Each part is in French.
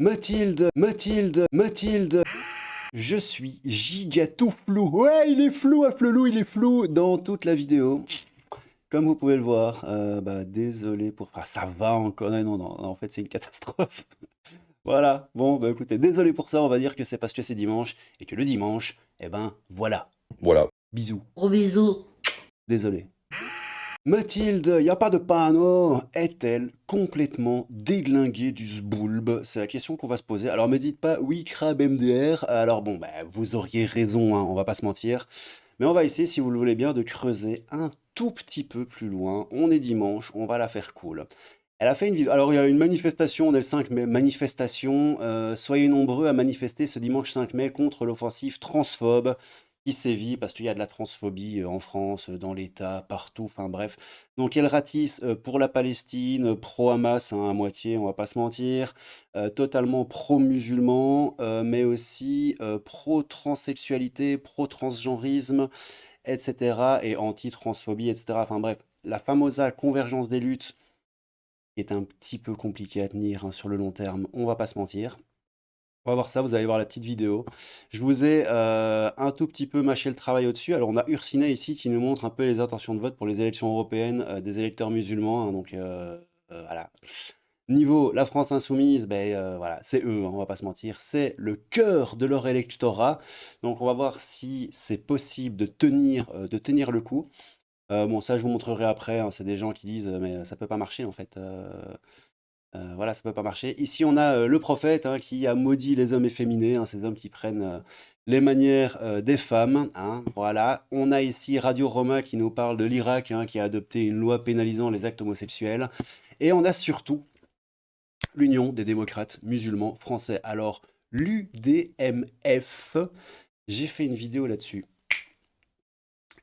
Mathilde, Mathilde, Mathilde, je suis giga tout flou. Ouais, il est flou, Afflelou, il est flou dans toute la vidéo. Comme vous pouvez le voir, désolé pour... Ah, ça va encore. Non, non, non, en fait, c'est une catastrophe. Voilà, bon, bah écoutez, désolé pour ça, on va dire que c'est parce que c'est dimanche, et que le dimanche, eh ben, voilà. Voilà. Bisous. Gros bisous. Désolé. Mathilde, y a pas de panneau, est-elle complètement déglinguée du zboulb? C'est la question qu'on va se poser. Alors me dites pas oui, crabe MDR. Alors bon, vous auriez raison, hein, on va pas se mentir. Mais on va essayer, si vous le voulez bien, de creuser un tout petit peu plus loin. On est dimanche, on va la faire cool. Elle a fait une vidéo. Alors il y a une manifestation, on est le 5 mai. Manifestation, soyez nombreux à manifester ce dimanche 5 mai contre l'offensive transphobe qui sévit parce qu'il y a de la transphobie en France, dans l'État, partout, enfin bref. Donc elle ratisse pour la Palestine, pro-Hamas hein, à moitié, on va pas se mentir, totalement pro-musulman, mais aussi pro-transsexualité, pro-transgenrisme, etc. et anti-transphobie, etc. Enfin bref, la fameuse convergence des luttes est un petit peu compliquée à tenir hein, sur le long terme, on va pas se mentir. On va voir ça, vous allez voir la petite vidéo. Je vous ai un tout petit peu mâché le travail au-dessus. Alors on a Ursinet ici qui nous montre un peu les intentions de vote pour les élections européennes des électeurs musulmans, hein, donc voilà. Niveau la France insoumise, voilà, c'est eux, hein, on va pas se mentir, c'est le cœur de leur électorat. Donc on va voir si c'est possible de tenir le coup. Bon, ça je vous montrerai après, hein, c'est des gens qui disent mais ça peut pas marcher en fait. Voilà, ça peut pas marcher. Ici, on a le prophète hein, qui a maudit les hommes efféminés, hein, ces hommes qui prennent les manières des femmes. Hein, voilà. On a ici Radio Roma qui nous parle de l'Irak, hein, qui a adopté une loi pénalisant les actes homosexuels. Et on a surtout l'Union des démocrates musulmans français. Alors, l'UDMF, j'ai fait une vidéo là-dessus.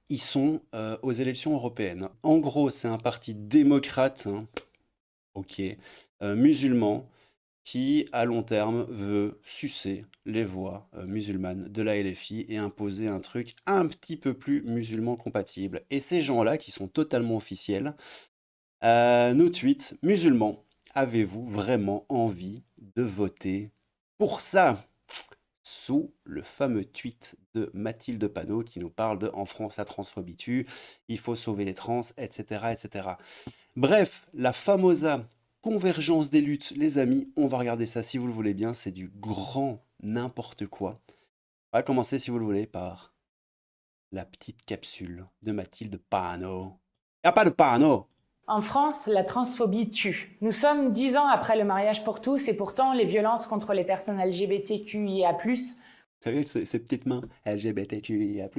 Ils sont aux élections européennes. En gros, c'est un parti démocrate, hein, ok, musulman, qui, à long terme, veut sucer les voix musulmanes de la LFI et imposer un truc un petit peu plus musulman compatible. Et ces gens-là, qui sont totalement officiels, nous tweetent, musulmans, avez-vous vraiment envie de voter pour ça? Sous le fameux tweet de Mathilde Panot qui nous parle de En France, la transphobie tue, il faut sauver les trans, etc. etc. Bref, la famosa convergence des luttes, les amis, on va regarder ça si vous le voulez bien, c'est du grand n'importe quoi. On va commencer si vous le voulez par la petite capsule de Mathilde Panot. Y a pas de Panot! En France, la transphobie tue. Nous sommes 10 ans après le mariage pour tous et pourtant les violences contre les personnes LGBTQIA+, Vous savez, ces petites mains LGBTQIA+.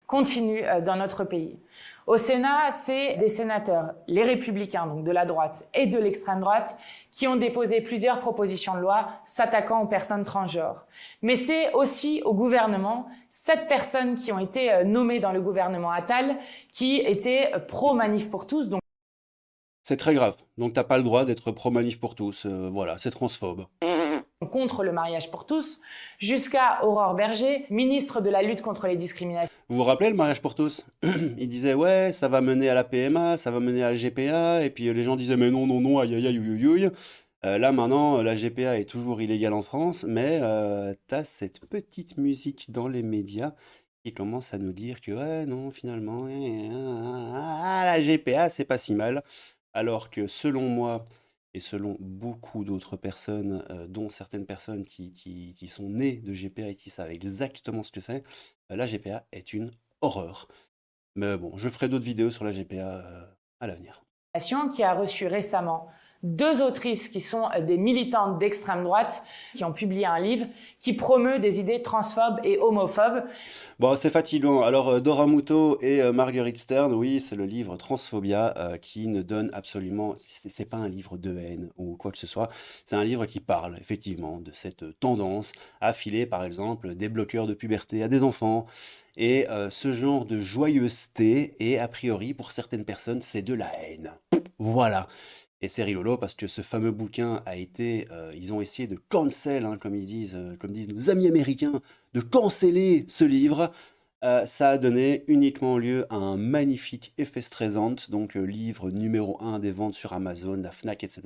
continuent dans notre pays. Au Sénat, c'est des sénateurs, les républicains, donc de la droite et de l'extrême droite, qui ont déposé plusieurs propositions de loi s'attaquant aux personnes transgenres. Mais c'est aussi au gouvernement, 7 personnes qui ont été nommées dans le gouvernement Attal, qui étaient pro-manif pour tous, donc C'est très grave. Donc t'as pas le droit d'être pro-manif pour tous. Voilà, c'est transphobe. contre le mariage pour tous, jusqu'à Aurore Berger, ministre de la lutte contre les discriminations Vous vous rappelez le mariage pour tous? Il disait ouais, ça va mener à la PMA, ça va mener à la GPA, et puis les gens disaient mais non, non, non, aïe, aïe, aïe, aïe, aïe. Là maintenant, la GPA est toujours illégale en France, mais t'as cette petite musique dans les médias qui commence à nous dire que ouais, non, finalement, la GPA, c'est pas si mal. Alors que selon moi, et selon beaucoup d'autres personnes, dont certaines personnes qui sont nées de GPA et qui savent exactement ce que c'est, la GPA est une horreur. Mais bon, je ferai d'autres vidéos sur la GPA à l'avenir. qui a reçu récemment 2 autrices qui sont des militantes d'extrême droite, qui ont publié un livre qui promeut des idées transphobes et homophobes. Bon, c'est fatigant. Alors, Dora Muto et Marguerite Stern, oui, c'est le livre Transphobia qui ne donne absolument. C'est pas un livre de haine ou quoi que ce soit. C'est un livre qui parle effectivement de cette tendance à filer, par exemple, des bloqueurs de puberté à des enfants. Et ce genre de joyeuseté, et a priori, pour certaines personnes, c'est de la haine. Voilà. Et c'est rigolo parce que ce fameux bouquin a été, ils ont essayé de cancel, hein, comme ils disent, comme disent nos amis américains, de canceller ce livre. Ça a donné uniquement lieu à un magnifique effet stressant, donc livre numéro un des ventes sur Amazon, la Fnac, etc.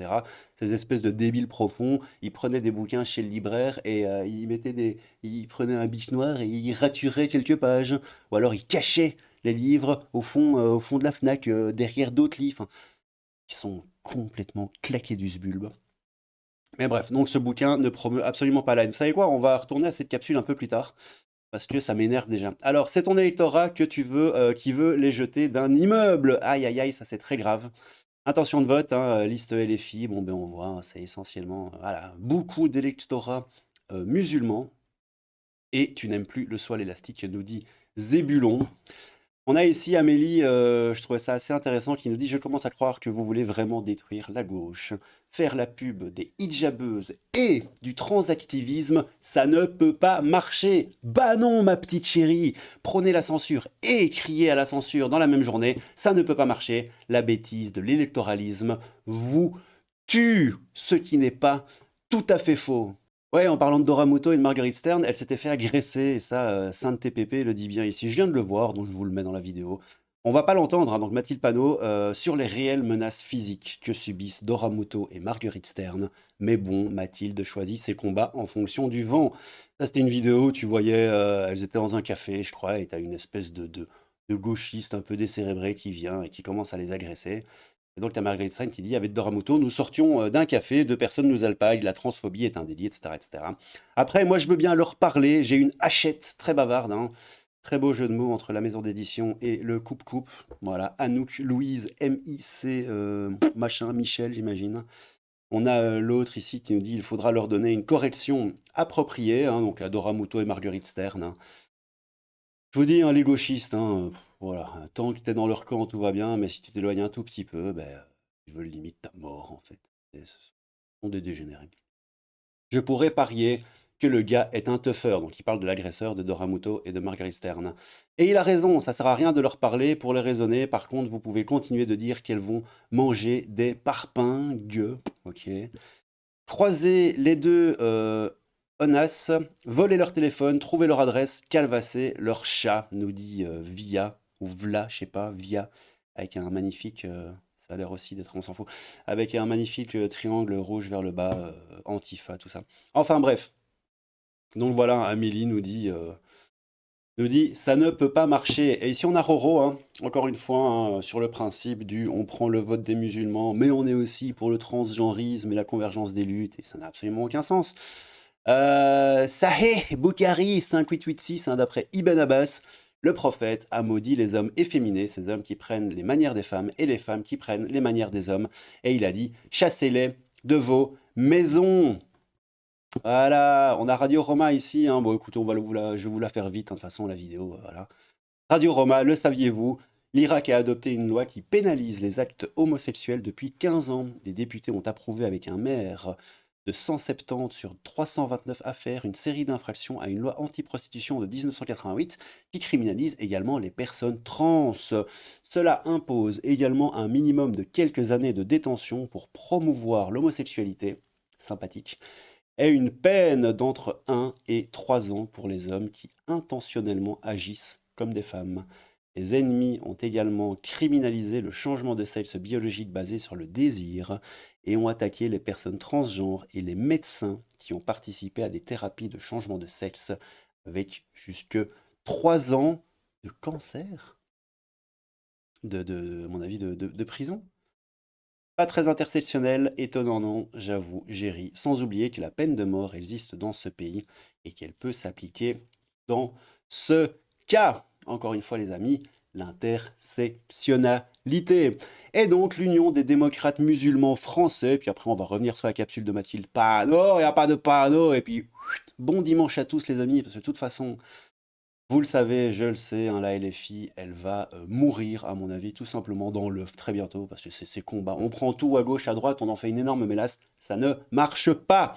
Ces espèces de débiles profonds, ils prenaient des bouquins chez le libraire et ils prenaient un bic noir et ils raturaient quelques pages. Ou alors ils cachaient les livres au fond de la Fnac, derrière d'autres livres. Enfin, ils sont complètement claqués du sbulbe. Mais bref, donc ce bouquin ne promeut absolument pas la haine. Vous savez quoi? On va retourner à cette capsule un peu plus tard parce que ça m'énerve déjà. Alors, c'est ton électorat que tu veux, qui veut les jeter d'un immeuble. Aïe, aïe, aïe, ça c'est très grave. Intention de vote, hein, liste LFI, bon ben on voit, hein, c'est essentiellement voilà, beaucoup d'électorats musulmans. Et tu n'aimes plus le soie élastique, nous dit Zébulon. On a ici Amélie, je trouvais ça assez intéressant, qui nous dit: «Je commence à croire que vous voulez vraiment détruire la gauche. Faire la pub des hijabeuses et du transactivisme, ça ne peut pas marcher. Bah non, ma petite chérie, prôner la censure et crier à la censure dans la même journée, ça ne peut pas marcher. La bêtise de l'électoralisme vous tue, ce qui n'est pas tout à fait faux.» Ouais, en parlant de Dora Muto et de Marguerite Stern, elle s'était fait agresser, et ça, Sainte TPP le dit bien ici. Je viens de le voir, donc je vous le mets dans la vidéo. On va pas l'entendre, hein, donc Mathilde Panot, sur les réelles menaces physiques que subissent Dora Muto et Marguerite Stern. Mais bon, Mathilde choisit ses combats en fonction du vent. Ça, c'était une vidéo où tu voyais, elles étaient dans un café, je crois, et t'as une espèce de gauchiste un peu décérébré qui vient et qui commence à les agresser. Et donc, tu as Marguerite Stein qui dit: avec Doramuto, nous sortions d'un café, deux personnes nous alpaguent, la transphobie est un délit, etc., etc. Après, moi, je veux bien leur parler. J'ai une hachette très bavarde, hein. Très beau jeu de mots entre la maison d'édition et le coupe-coupe. Voilà, Anouk, Louise, MIC, machin, Michel, j'imagine. On a l'autre ici qui nous dit: il faudra leur donner une correction appropriée, hein, donc à Doramuto et Marguerite Stern, hein. Je vous dis, hein, les gauchistes, hein, voilà, tant que tu es dans leur camp, tout va bien, mais si tu t'éloignes un tout petit peu, ben, ils veulent limite ta mort, en fait. Ce sont des dégénérés. Je pourrais parier que le gars est un teufeur, donc il parle de l'agresseur de Doramuto et de Marguerite Stern. Et il a raison, ça sert à rien de leur parler pour les raisonner. Par contre, vous pouvez continuer de dire qu'elles vont manger des parpingues, ok. Croiser les deux Onas, voler leur téléphone, trouver leur adresse, calvasser leur chat, nous dit Via, ou Vla, je sais pas, Via, avec un magnifique, ça a l'air aussi d'être, on s'en fout, avec un magnifique triangle rouge vers le bas, Antifa, tout ça. Enfin bref, donc voilà, Amélie nous dit ça ne peut pas marcher. Et ici on a Roro, hein, encore une fois, hein, sur le principe du on prend le vote des musulmans, mais on est aussi pour le transgenrisme et la convergence des luttes, et ça n'a absolument aucun sens. Saheh Boukhari 5886, hein, d'après Ibn Abbas, le prophète a maudit les hommes efféminés, ces hommes qui prennent les manières des femmes et les femmes qui prennent les manières des hommes. Et il a dit: chassez-les de vos maisons. Voilà, on a Radio Roma ici, hein. Bon, écoutez, je vais vous la faire vite, hein, de toute façon, la vidéo, voilà. Radio Roma, le saviez-vous? L'Irak a adopté une loi qui pénalise les actes homosexuels depuis 15 ans. Les députés ont approuvé avec un maire de 170 sur 329 affaires une série d'infractions à une loi anti-prostitution de 1988 qui criminalise également les personnes trans. Cela impose également un minimum de quelques années de détention pour promouvoir l'homosexualité, sympathique, et une peine d'entre 1 et 3 ans pour les hommes qui intentionnellement agissent comme des femmes. Les ennemis ont également criminalisé le changement de sexe biologique basé sur le désir et ont attaqué les personnes transgenres et les médecins qui ont participé à des thérapies de changement de sexe avec jusque 3 ans de cancer, à mon avis, de prison. Pas très intersectionnel, étonnant non, j'avoue, j'ai ri. Sans oublier que la peine de mort existe dans ce pays et qu'elle peut s'appliquer dans ce cas. Encore une fois, les amis, l'intersectionnalité. Et donc, l'Union des démocrates musulmans français, puis après on va revenir sur la capsule de Mathilde Panot, il n'y a pas de Panot, et puis bon dimanche à tous les amis, parce que de toute façon, vous le savez, je le sais, hein, la LFI, elle va mourir, à mon avis, tout simplement dans l'œuf très bientôt, parce que c'est ces combats. On prend tout à gauche, à droite, on en fait une énorme mélasse, ça ne marche pas.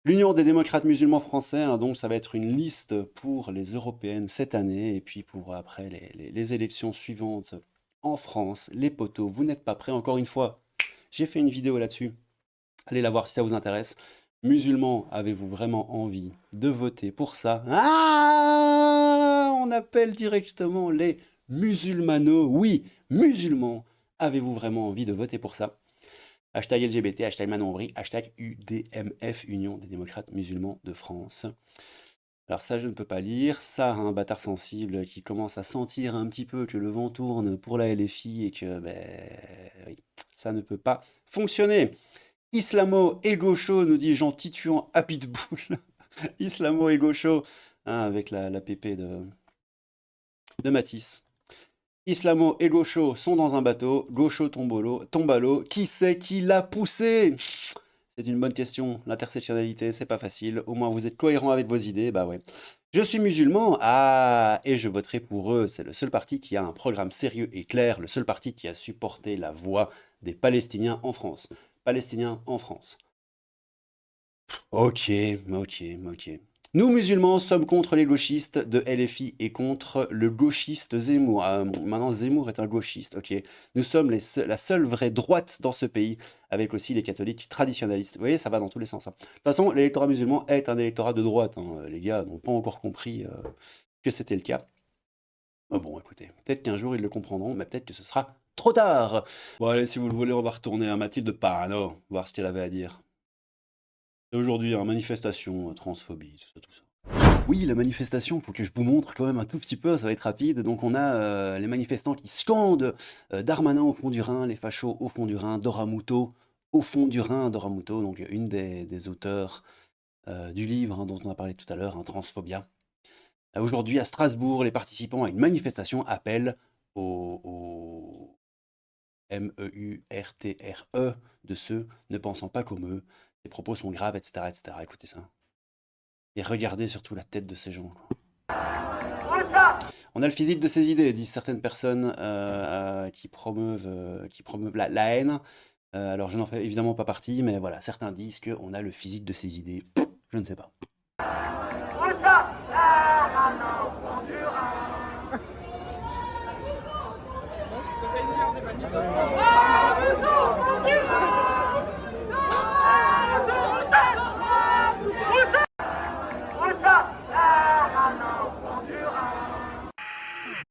L'Union des démocrates musulmans français, hein, donc ça va être une liste pour les européennes cette année, et puis pour après les élections suivantes en France. Les poteaux, vous n'êtes pas prêts, encore une fois, j'ai fait une vidéo là-dessus. Allez la voir si ça vous intéresse. Musulmans, avez-vous vraiment envie de voter pour ça? Ah, on appelle directement les musulmanos. Oui, musulmans. Avez-vous vraiment envie de voter pour ça? Hashtag LGBT, hashtag Manon Aubry, hashtag UDMF, Union des démocrates musulmans de France. Alors ça, je ne peux pas lire. Ça, un bâtard sensible qui commence à sentir un petit peu que le vent tourne pour la LFI et que, oui, ça ne peut pas fonctionner. Islamo et gaucho, nous dit Jean Tituan à Pitbull. Islamo et gaucho, hein, avec la pépé de Matisse. Islamo et gaucho sont dans un bateau. Gaucho tombe à l'eau. Qui c'est qui l'a poussé? C'est une bonne question. L'intersectionnalité, c'est pas facile. Au moins, vous êtes cohérent avec vos idées. Bah ouais. Je suis musulman. Ah, et je voterai pour eux. C'est le seul parti qui a un programme sérieux et clair. Le seul parti qui a supporté la voix des Palestiniens en France. Palestiniens en France. Ok, ok. Nous, musulmans, sommes contre les gauchistes de LFI et contre le gauchiste Zemmour. Ah, bon, maintenant, Zemmour est un gauchiste, ok. Nous sommes la seule vraie droite dans ce pays, avec aussi les catholiques traditionnalistes. Vous voyez, ça va dans tous les sens, hein. De toute façon, l'électorat musulman est un électorat de droite, hein. Les gars n'ont pas encore compris que c'était le cas. Bon, écoutez, peut-être qu'un jour ils le comprendront, mais peut-être que ce sera trop tard. Bon, allez, si vous le voulez, on va retourner à Mathilde Panot, voir ce qu'elle avait à dire. Et aujourd'hui, hein, manifestation, transphobie, tout ça. Oui, la manifestation, il faut que je vous montre quand même un tout petit peu, ça va être rapide. Donc on a les manifestants qui scandent Darmanin au fond du Rhin, les fachos au fond du Rhin, Doramuto au fond du Rhin, Doramuto, donc une des auteurs du livre, hein, dont on a parlé tout à l'heure, hein, Transphobia. Aujourd'hui, à Strasbourg, les participants à une manifestation appellent au MEURTRE de ceux ne pensant pas comme eux. Les propos sont graves, etc., etc. Écoutez ça. Et regardez surtout la tête de ces gens, quoi. On a le physique de ses idées, disent certaines personnes qui promeuvent la haine. Alors je n'en fais évidemment pas partie, mais voilà, certains disent qu'on a le physique de ses idées. Je ne sais pas.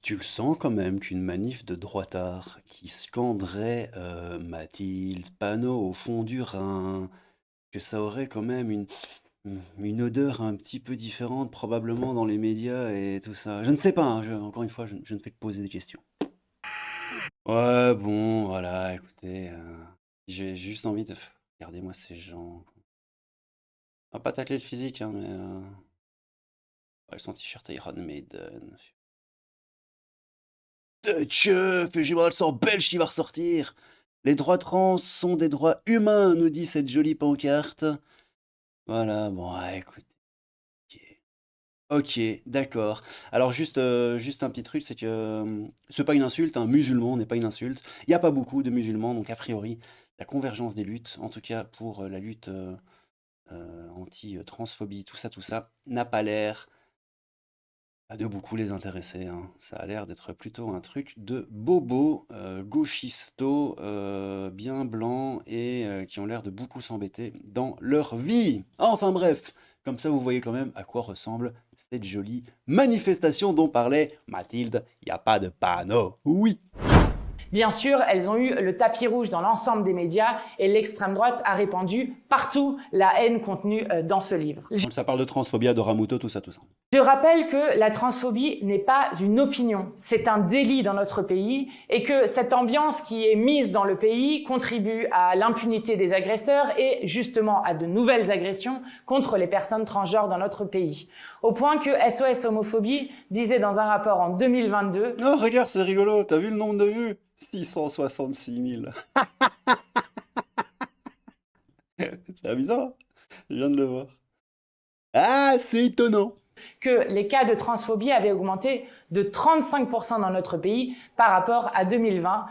Tu le sens quand même qu'une manif de droitards qui scanderait Mathilde Panot au fond du Rhin, que ça aurait quand même une odeur un petit peu différente probablement dans les médias et tout ça. Je ne sais pas, hein, encore une fois, je ne fais que poser des questions. Ouais, bon, voilà, écoutez, j'ai juste envie de... Regardez-moi ces gens. On va pas tacler le physique, hein, mais... Ouais, son t-shirt Iron Maiden. Tchef, et j'ai le sang belge qui va ressortir. Les droits trans sont des droits humains, nous dit cette jolie pancarte. Voilà, bon, ouais, écoutez. Ok, d'accord. Alors juste un petit truc, c'est que c'est pas une insulte, un musulman n'est pas une insulte. Il n'y a pas beaucoup de musulmans, donc a priori, la convergence des luttes, en tout cas pour la lutte anti-transphobie, tout ça, n'a pas l'air de beaucoup les intéresser, hein. Ça a l'air d'être plutôt un truc de bobos, gauchistos, bien blancs et qui ont l'air de beaucoup s'embêter dans leur vie. Enfin bref, comme ça vous voyez quand même à quoi ressemble cette jolie manifestation dont parlait Mathilde. Il n'y a pas de panneau. Oui. Bien sûr, elles ont eu le tapis rouge dans l'ensemble des médias et l'extrême droite a répandu partout la haine contenue dans ce livre. Donc ça parle de transphobia, de Ramuto, tout ça. Je rappelle que la transphobie n'est pas une opinion, c'est un délit dans notre pays et que cette ambiance qui est mise dans le pays contribue à l'impunité des agresseurs et justement à de nouvelles agressions contre les personnes transgenres dans notre pays. Au point que SOS Homophobie disait dans un rapport en 2022... Oh, regarde, c'est rigolo, t'as vu le nombre de vues? 666 000. C'est amusant, je viens de le voir. Ah, c'est étonnant. Que les cas de transphobie avaient augmenté de 35% dans notre pays par rapport à 2020.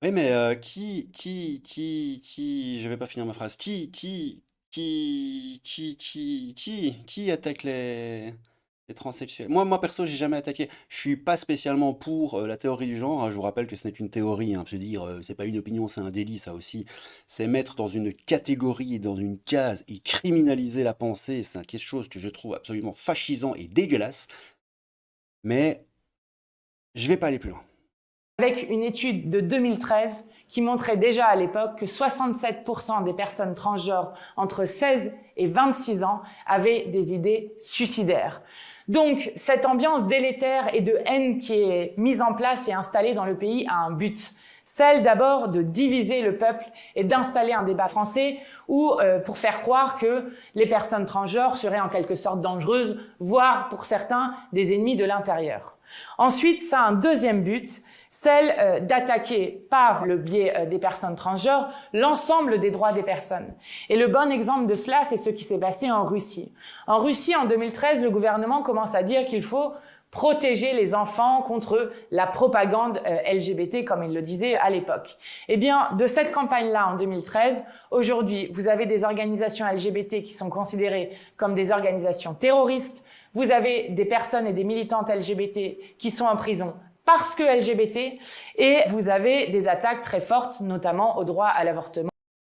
Oui, mais je vais pas finir ma phrase. Qui attaque les transsexuels? Moi perso, j'ai jamais attaqué. Je suis pas spécialement pour la théorie du genre, hein. Je vous rappelle que ce n'est qu'une théorie, hein. Se dire c'est pas une opinion, c'est un délit, ça aussi. C'est mettre dans une catégorie et dans une case et criminaliser la pensée. C'est quelque chose que je trouve absolument fascisant et dégueulasse. Mais je vais pas aller plus loin. Avec une étude de 2013 qui montrait déjà à l'époque que 67% des personnes transgenres entre 16 et 26 ans avaient des idées suicidaires. Donc, cette ambiance délétère et de haine qui est mise en place et installée dans le pays a un but. Celle d'abord de diviser le peuple et d'installer un débat français où, pour faire croire que les personnes transgenres seraient en quelque sorte dangereuses, voire pour certains des ennemis de l'intérieur. Ensuite, ça a un deuxième but, celle d'attaquer par le biais des personnes transgenres l'ensemble des droits des personnes. Et le bon exemple de cela, c'est ce qui s'est passé en Russie. En Russie, en 2013, le gouvernement commence à dire qu'il faut protéger les enfants contre la propagande LGBT, comme il le disait à l'époque. Eh bien, de cette campagne-là, en 2013, aujourd'hui, vous avez des organisations LGBT qui sont considérées comme des organisations terroristes. Vous avez des personnes et des militantes LGBT qui sont en prison parce que LGBT, et vous avez des attaques très fortes, notamment au droit à l'avortement.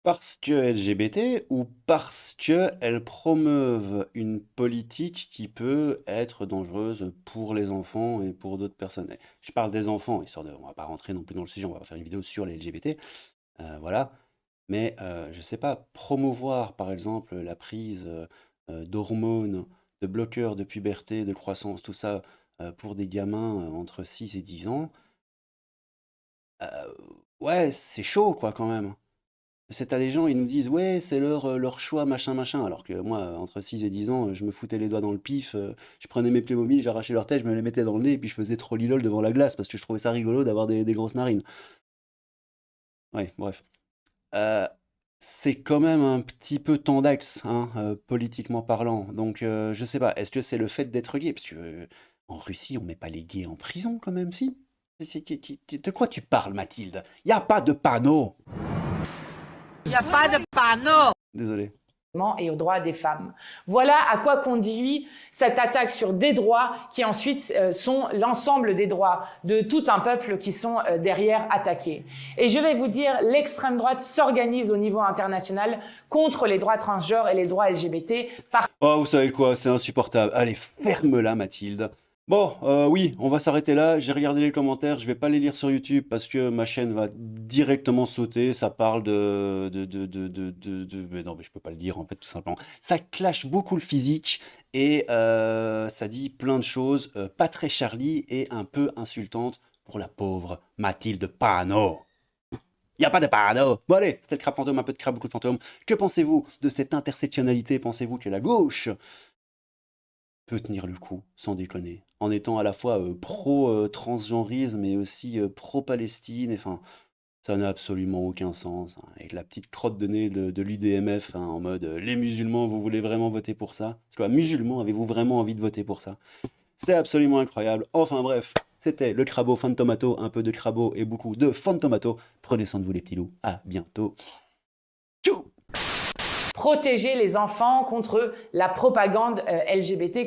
Parce que LGBT ou parce qu'elles promeuvent une politique qui peut être dangereuse pour les enfants et pour d'autres personnes. Je parle des enfants, histoire de, on va pas rentrer non plus dans le sujet, on va faire une vidéo sur les LGBT, voilà. Mais je sais pas, promouvoir par exemple la prise d'hormones, de bloqueurs de puberté, de croissance, tout ça, pour des gamins entre 6 et 10 ans, ouais, c'est chaud quoi quand même. C'est à des gens, ils nous disent ouais, c'est leur choix, machin, machin. Alors que moi, entre 6 et 10 ans, je me foutais les doigts dans le pif, je prenais mes Playmobil, j'arrachais leur tête, je me les mettais dans le nez, et puis je faisais trollilol devant la glace parce que je trouvais ça rigolo d'avoir des grosses narines. Ouais, bref. Euh, c'est quand même un petit peu tendax, hein, politiquement parlant. Donc, je sais pas, est-ce que c'est le fait d'être gay? Parce que en Russie, on met pas les gays en prison quand même, si? De quoi tu parles, Mathilde? Y a pas de panneau! Il n'y a pas de panneau. Désolé. Et aux droits des femmes. Voilà à quoi conduit cette attaque sur des droits qui ensuite sont l'ensemble des droits de tout un peuple qui sont derrière attaqués. Et je vais vous dire, l'extrême droite s'organise au niveau international contre les droits transgenres et les droits LGBT. Oh, vous savez quoi, c'est insupportable. Allez, ferme-la, Mathilde. Bon, oui, on va s'arrêter là. J'ai regardé les commentaires, je vais pas les lire sur YouTube parce que ma chaîne va directement sauter. Ça parle mais non, mais je peux pas le dire en fait, tout simplement. Ça clash beaucoup le physique et ça dit plein de choses pas très Charlie et un peu insultantes pour la pauvre Mathilde Panot. Il n'y a pas de panneau. Bon allez, c'était le crabe fantôme, un peu de crabe, beaucoup de fantômes. Que pensez-vous de cette intersectionnalité? Pensez-vous que la gauche peut tenir le coup, sans déconner, en étant à la fois pro-transgenrisme et aussi pro-Palestine? Enfin, ça n'a absolument aucun sens, hein. Avec la petite crotte de nez de l'UDMF, hein, en mode les musulmans, vous voulez vraiment voter pour ça? Parce que, musulmans, avez-vous vraiment envie de voter pour ça? C'est absolument incroyable. Enfin bref, c'était le Crabo Fantomato, un peu de Crabo et beaucoup de Fantomato. Prenez soin de vous les petits loups, à bientôt. Tchou. Protéger les enfants contre la propagande LGBT.